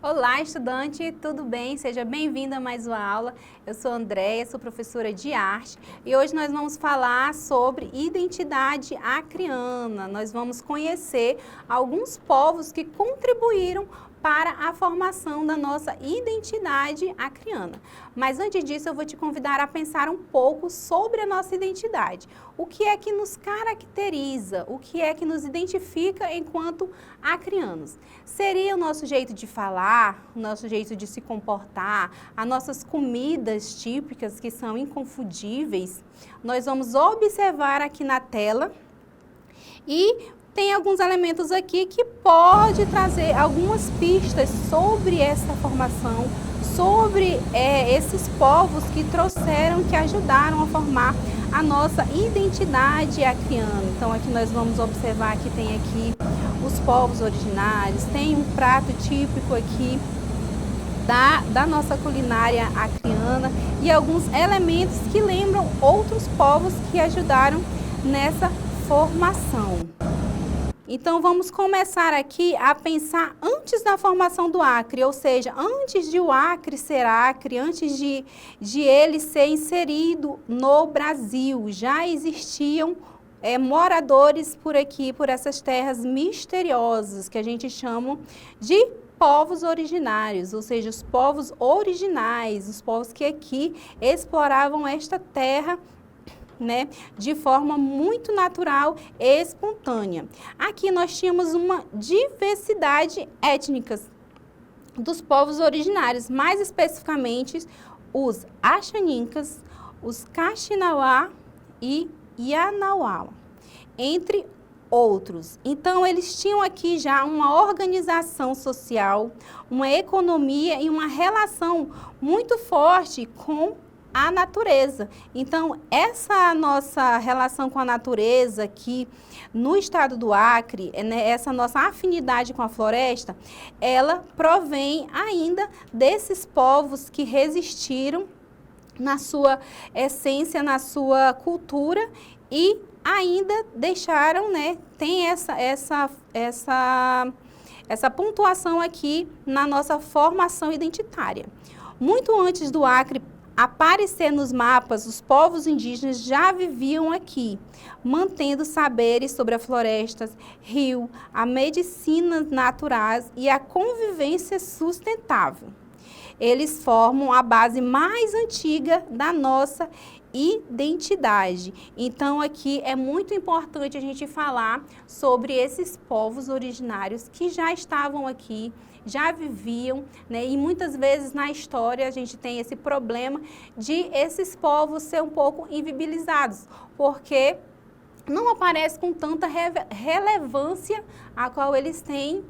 Olá, estudante, tudo bem? Seja bem-vindo a mais uma aula. Eu sou Andréia, sou professora de arte e hoje nós vamos falar sobre identidade acriana. Nós vamos conhecer alguns povos que contribuíram para a formação da nossa identidade acriana. Mas antes disso, eu vou te convidar a pensar um pouco sobre a nossa identidade. O que é que nos caracteriza? O que é que nos identifica enquanto acrianos? Seria o nosso jeito de falar, o nosso jeito de se comportar, as nossas comidas típicas que são inconfundíveis? Nós vamos observar aqui na tela e tem alguns elementos aqui que pode trazer algumas pistas sobre essa formação, sobre esses povos que trouxeram, que ajudaram a formar a nossa identidade acriana. Então aqui nós vamos observar que tem aqui os povos originários, tem um prato típico aqui da nossa culinária acriana e alguns elementos que lembram outros povos que ajudaram nessa formação. Então, vamos começar aqui a pensar antes da formação do Acre, ou seja, antes de o Acre ser Acre, antes de ele ser inserido no Brasil, já existiam moradores por aqui, por essas terras misteriosas, que a gente chama de povos originários, ou seja, os povos originais, os povos que aqui exploravam esta terra, de forma muito natural e espontânea. Aqui nós tínhamos uma diversidade étnica dos povos originários, mais especificamente os Axanincas, os Kaxinawá e Yanauá, entre outros. Então, eles tinham aqui já uma organização social, uma economia e uma relação muito forte com a natureza. Então, essa nossa relação com a natureza aqui no estado do Acre, essa nossa afinidade com a floresta, ela provém ainda desses povos que resistiram na sua essência, na sua cultura e ainda deixaram, tem essa pontuação aqui na nossa formação identitária. Muito antes do Acre aparecer nos mapas, os povos indígenas já viviam aqui, mantendo saberes sobre as florestas, rio, a medicina naturais e a convivência sustentável. Eles formam a base mais antiga da nossa identidade. Então, aqui é muito importante a gente falar sobre esses povos originários que já estavam aqui, já viviam, e muitas vezes na história a gente tem esse problema de esses povos ser um pouco invisibilizados, porque não aparece com tanta relevância a qual eles têm,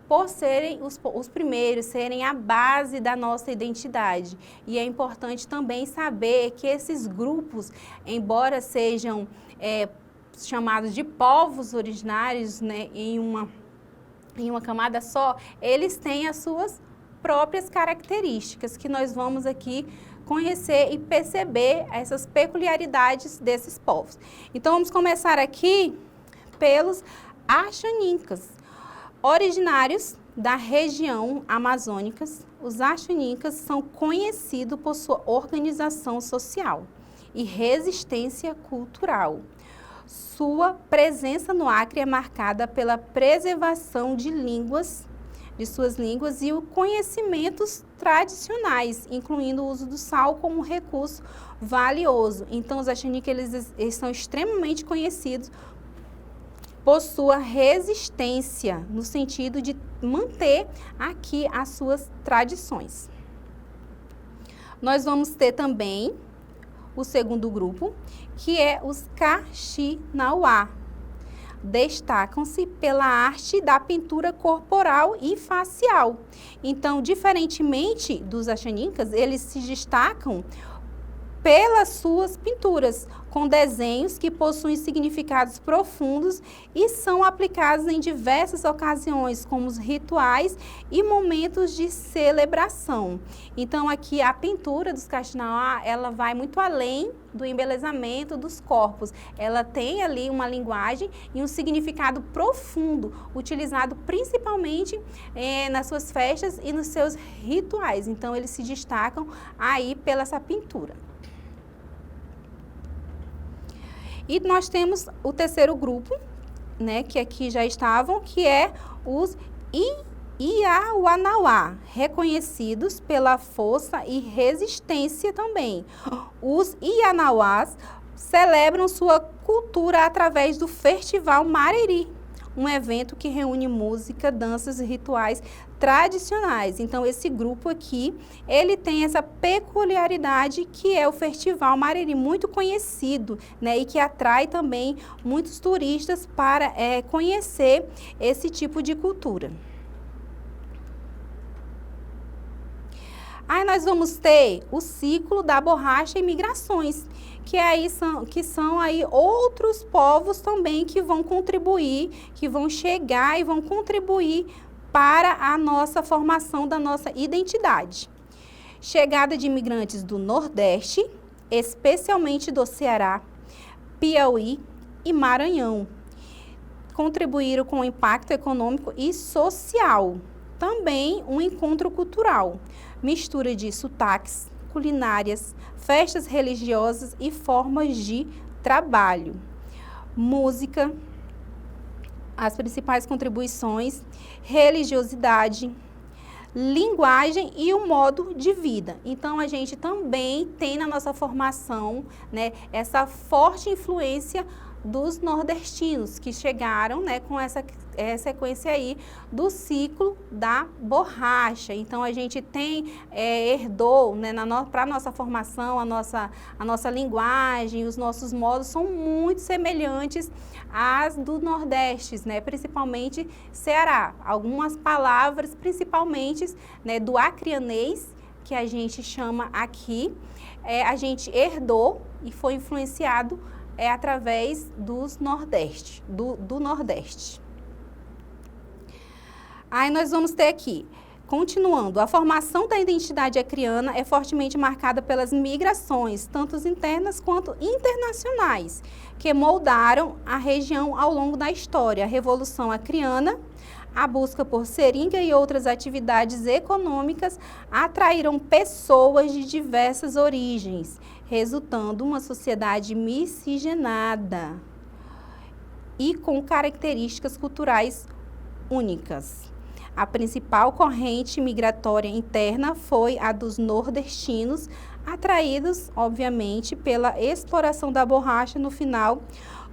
por serem os primeiros, serem a base da nossa identidade. E é importante também saber que esses grupos, embora sejam chamados de povos originários, em uma camada só, eles têm as suas próprias características, que nós vamos aqui conhecer e perceber essas peculiaridades desses povos. Então, vamos começar aqui pelos Axanincas. Originários da região amazônica, os Axanincas são conhecidos por sua organização social e resistência cultural. Sua presença no Acre é marcada pela preservação de suas línguas e os conhecimentos tradicionais, incluindo o uso do sal como recurso valioso. Então, os Axanincas, eles são extremamente conhecidos por sua resistência, no sentido de manter aqui as suas tradições. Nós vamos ter também o segundo grupo, que é os Kaxinawá. Destacam-se pela arte da pintura corporal e facial. Então, diferentemente dos Axanincas, eles se destacam pelas suas pinturas, com desenhos que possuem significados profundos e são aplicados em diversas ocasiões, como os rituais e momentos de celebração. Então, aqui a pintura dos Kaxinawa, ela vai muito além do embelezamento dos corpos. Ela tem ali uma linguagem e um significado profundo, utilizado principalmente nas suas festas e nos seus rituais. Então, eles se destacam aí pela essa pintura. E nós temos o terceiro grupo, né, que aqui já estavam, que é os Iauanauá, reconhecidos pela força e resistência também. Os Iauanauás celebram sua cultura através do Festival Mariri, um evento que reúne música, danças e rituais tradicionais. Então, esse grupo aqui, ele tem essa peculiaridade que é o Festival Mariri, muito conhecido, né? E que atrai também muitos turistas para conhecer esse tipo de cultura. Aí nós vamos ter o ciclo da borracha e migrações, que são aí outros povos também que vão contribuir, que vão chegar e vão contribuir para a nossa formação da nossa identidade. Chegada de imigrantes do Nordeste, especialmente do Ceará, Piauí e Maranhão, contribuíram com o impacto econômico e social. Também um encontro cultural, mistura de sotaques, culinárias, festas religiosas e formas de trabalho. Música, as principais contribuições, religiosidade, linguagem e o modo de vida. Então, a gente também tem na nossa formação, né, essa forte influência dos nordestinos que chegaram, né, com essa sequência aí do ciclo da borracha. Então, a gente tem, herdou, né, para a nossa formação, a nossa linguagem, os nossos modos são muito semelhantes às do Nordeste, né, principalmente Ceará. Algumas palavras, principalmente, né, do acreanês, que a gente chama aqui, a gente herdou e foi influenciado através do Nordeste. Aí nós vamos ter aqui, continuando, a formação da identidade acreana é fortemente marcada pelas migrações, tanto internas quanto internacionais, que moldaram a região ao longo da história. A Revolução Acreana, a busca por seringa e outras atividades econômicas atraíram pessoas de diversas origens, resultando uma sociedade miscigenada e com características culturais únicas. A principal corrente migratória interna foi a dos nordestinos, atraídos, obviamente, pela exploração da borracha no final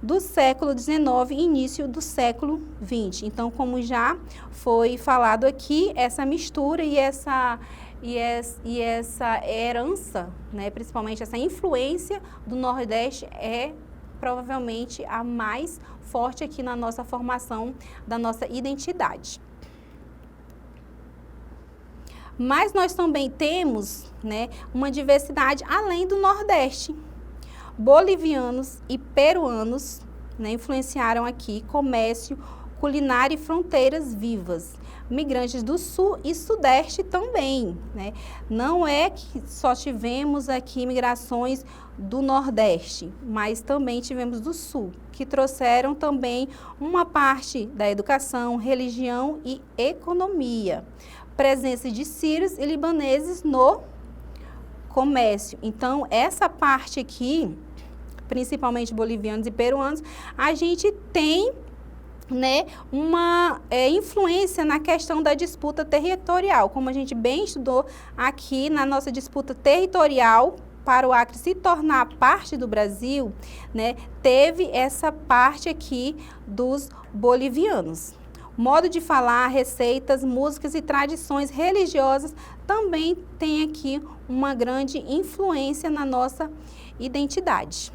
do século XIX e início do século XX. Então, como já foi falado aqui, essa mistura e essa herança, né, principalmente essa influência do Nordeste é provavelmente a mais forte aqui na nossa formação da nossa identidade. Mas nós também temos, né, uma diversidade além do Nordeste. Bolivianos e peruanos, né, influenciaram aqui comércio, culinária e fronteiras vivas. Migrantes do Sul e Sudeste também, né? Não é que só tivemos aqui migrações do Nordeste, mas também tivemos do Sul, que trouxeram também uma parte da educação, religião e economia. Presença de sírios e libaneses no comércio. Então, essa parte aqui, principalmente bolivianos e peruanos, a gente tem, né, uma influência na questão da disputa territorial. Como a gente bem estudou aqui na nossa disputa territorial, para o Acre se tornar parte do Brasil, né, teve essa parte aqui dos bolivianos. Modo de falar, receitas, músicas e tradições religiosas também tem aqui uma grande influência na nossa identidade.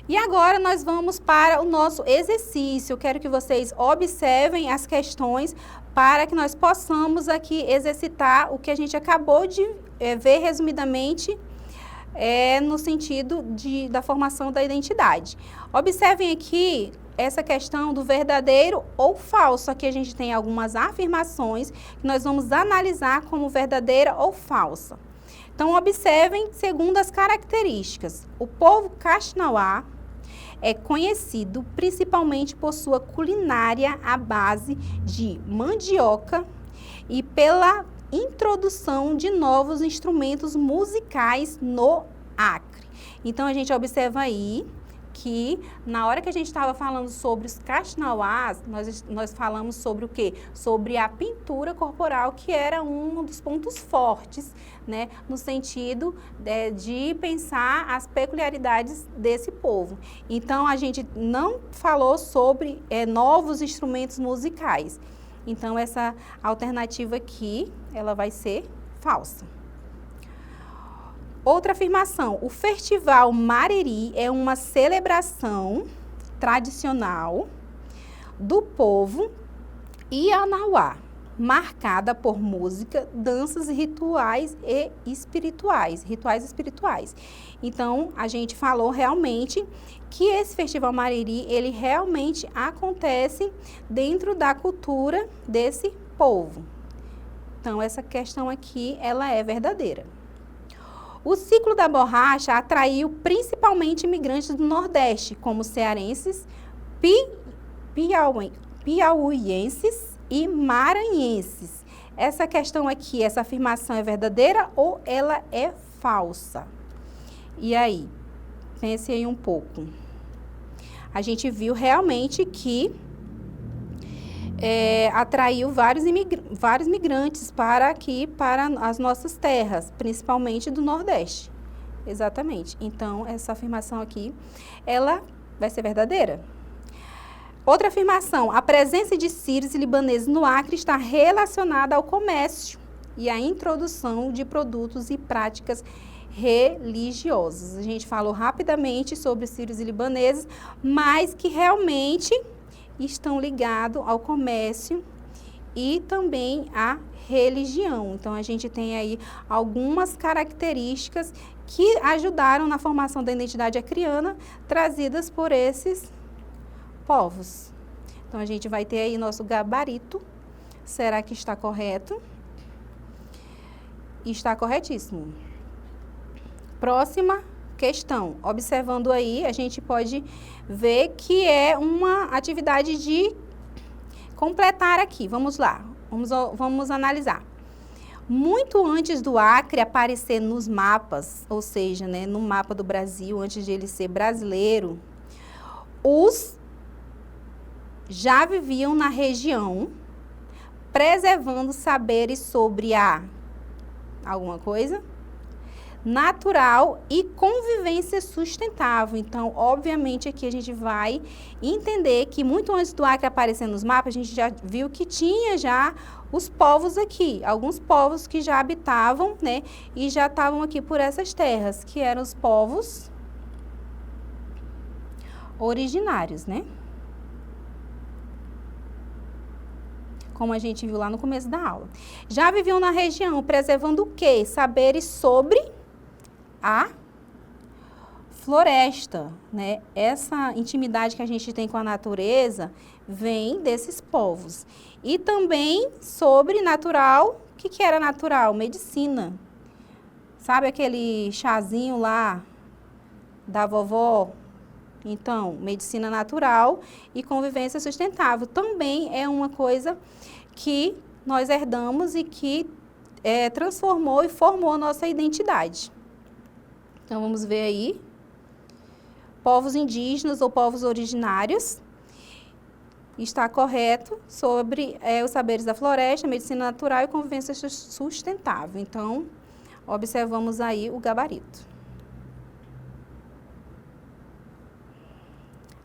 E agora nós vamos para o nosso exercício. Eu quero que vocês observem as questões para que nós possamos aqui exercitar o que a gente acabou de ver resumidamente no sentido da formação da identidade. Observem aqui essa questão do verdadeiro ou falso. Aqui a gente tem algumas afirmações que nós vamos analisar como verdadeira ou falsa. Então, observem segundo as características. O povo Kaxinawa é conhecido principalmente por sua culinária à base de mandioca e pela introdução de novos instrumentos musicais no Acre. Então, a gente observa aí que na hora que a gente estava falando sobre os Kaxinawás, nós falamos sobre o quê? Sobre a pintura corporal, que era um dos pontos fortes, né? No sentido de pensar as peculiaridades desse povo. Então, a gente não falou sobre novos instrumentos musicais. Então, essa alternativa aqui, ela vai ser falsa. Outra afirmação, o Festival Mariri é uma celebração tradicional do povo Ianauá, marcada por música, danças, rituais espirituais. Então, a gente falou realmente que esse Festival Mariri, ele realmente acontece dentro da cultura desse povo. Então, essa questão aqui, ela é verdadeira. O ciclo da borracha atraiu principalmente imigrantes do Nordeste, como cearenses, piauienses e maranhenses. Essa questão aqui, essa afirmação é verdadeira ou ela é falsa? E aí? Pense aí um pouco. A gente viu realmente que atraiu vários migrantes para aqui, para as nossas terras, principalmente do Nordeste. Exatamente. Então, essa afirmação aqui, ela vai ser verdadeira. Outra afirmação, a presença de sírios e libaneses no Acre está relacionada ao comércio e à introdução de produtos e práticas religiosas. A gente falou rapidamente sobre os sírios e libaneses, mas que realmente estão ligados ao comércio e também à religião. Então, a gente tem aí algumas características que ajudaram na formação da identidade acreana, trazidas por esses povos. Então, a gente vai ter aí nosso gabarito. Será que está correto? Está corretíssimo. Próxima questão. Observando aí, a gente pode ver que é uma atividade de completar aqui. Vamos lá, vamos analisar. Muito antes do Acre aparecer nos mapas, ou seja, né, no mapa do Brasil, antes de ele ser brasileiro, os já viviam na região, preservando saberes sobre alguma coisa natural e convivência sustentável. Então, obviamente, aqui a gente vai entender que muito antes do Acre aparecer nos mapas, a gente já viu que tinha já os povos aqui, alguns povos que já habitavam, né, e já estavam aqui por essas terras, que eram os povos originários, né? Como a gente viu lá no começo da aula. Já viviam na região, preservando o quê? Saberes sobre a floresta, né? Essa intimidade que a gente tem com a natureza vem desses povos. E também sobre natural, o que era natural? Medicina. Sabe aquele chazinho lá da vovó? Então, medicina natural e convivência sustentável também é uma coisa que nós herdamos e que transformou e formou a nossa identidade. Então, vamos ver aí. Povos indígenas ou povos originários. Está correto sobre os saberes da floresta, medicina natural e convivência sustentável. Então, observamos aí o gabarito.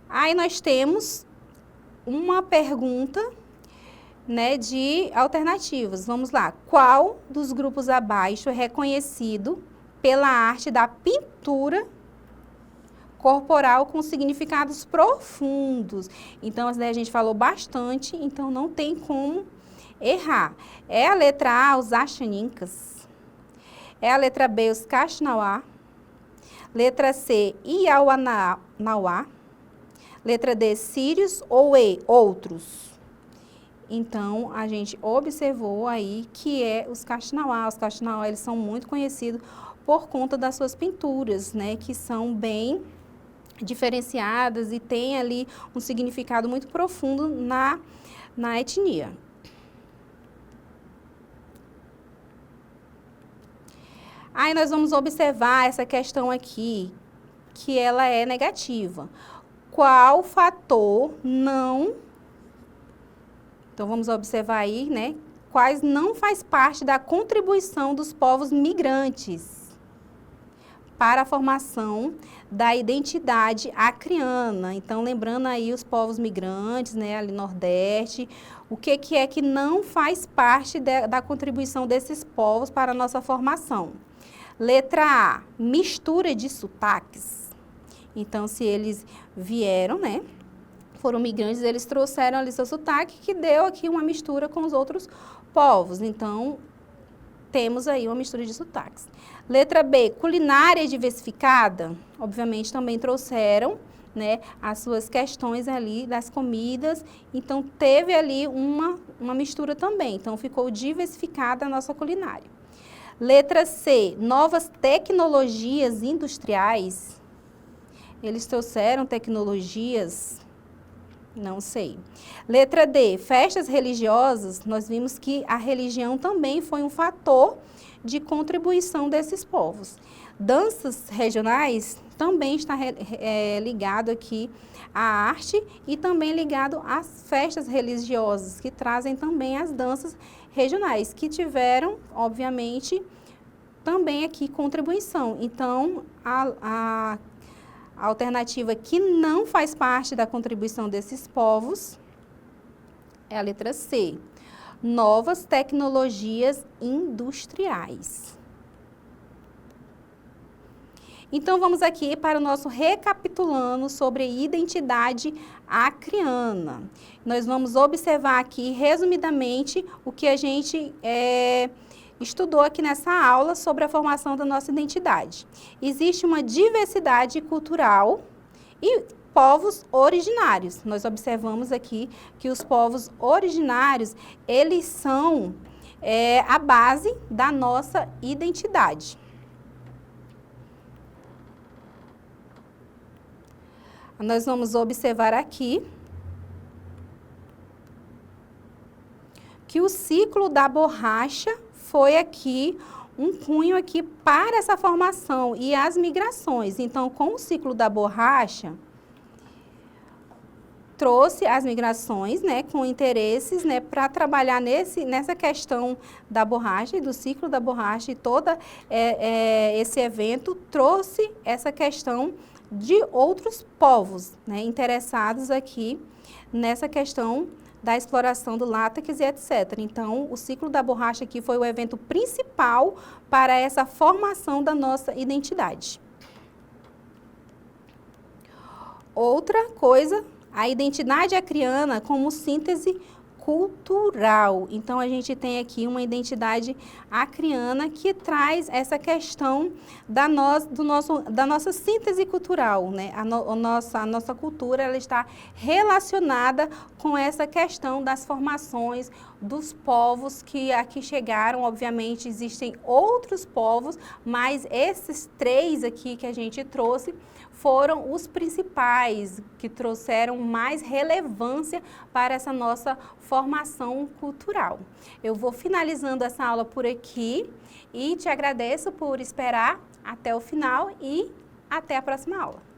Aí nós temos uma pergunta, né, de alternativas. Vamos lá. Qual dos grupos abaixo é reconhecido pela arte da pintura corporal com significados profundos. Então, essa daí a gente falou bastante, então não tem como errar. É a letra A, os Axanincas. É a letra B, os Kaxinawá. Letra C, Iauanauá. Letra D, Sírios ou E, outros. Então, a gente observou aí que é os Kaxinawá. Os Kaxinawá, eles são muito conhecidos por conta das suas pinturas, né, que são bem diferenciadas e tem ali um significado muito profundo na etnia. Aí nós vamos observar essa questão aqui, que ela é negativa. Qual fator não... Então, vamos observar aí, né, quais não faz parte da contribuição dos povos migrantes para a formação da identidade acriana. Então, lembrando aí os povos migrantes, né, ali Nordeste, o que é que não faz parte da contribuição desses povos para a nossa formação? Letra A, mistura de sotaques. Então, se eles vieram, né, foram migrantes, eles trouxeram ali seu sotaque, que deu aqui uma mistura com os outros povos. Então, temos aí uma mistura de sotaques. Letra B, culinária diversificada. Obviamente, também trouxeram, né, as suas questões ali das comidas. Então, teve ali uma mistura também. Então, ficou diversificada a nossa culinária. Letra C, novas tecnologias industriais. Eles trouxeram tecnologias... Não sei. Letra D, festas religiosas. Nós vimos que a religião também foi um fator de contribuição desses povos. Danças regionais também está ligado aqui à arte e também ligado às festas religiosas, que trazem também as danças regionais, que tiveram, obviamente, também aqui contribuição. Então, a alternativa que não faz parte da contribuição desses povos é a letra C, novas tecnologias industriais. Então, vamos aqui para o nosso recapitulando sobre identidade acriana. Nós vamos observar aqui, resumidamente, o que a gente estudou aqui nessa aula sobre a formação da nossa identidade. Existe uma diversidade cultural e povos originários. Nós observamos aqui que os povos originários, eles são a base da nossa identidade. Nós vamos observar aqui que o ciclo da borracha foi aqui um cunho aqui para essa formação e as migrações. Então, com o ciclo da borracha, trouxe as migrações, né, com interesses, né, para trabalhar nessa questão da borracha e do ciclo da borracha, e todo esse evento trouxe essa questão de outros povos, né, interessados aqui nessa questão da exploração do látex e etc. Então, o ciclo da borracha aqui foi o evento principal para essa formação da nossa identidade. Outra coisa, a identidade acriana como síntese cultural. Então, a gente tem aqui uma identidade acriana que traz essa questão da nossa síntese cultural, né? A nossa cultura, ela está relacionada com essa questão das formações dos povos que aqui chegaram. Obviamente, existem outros povos, mas esses três aqui que a gente trouxe foram os principais, que trouxeram mais relevância para essa nossa formação cultural. Eu vou finalizando essa aula por aqui e te agradeço por esperar até o final e até a próxima aula.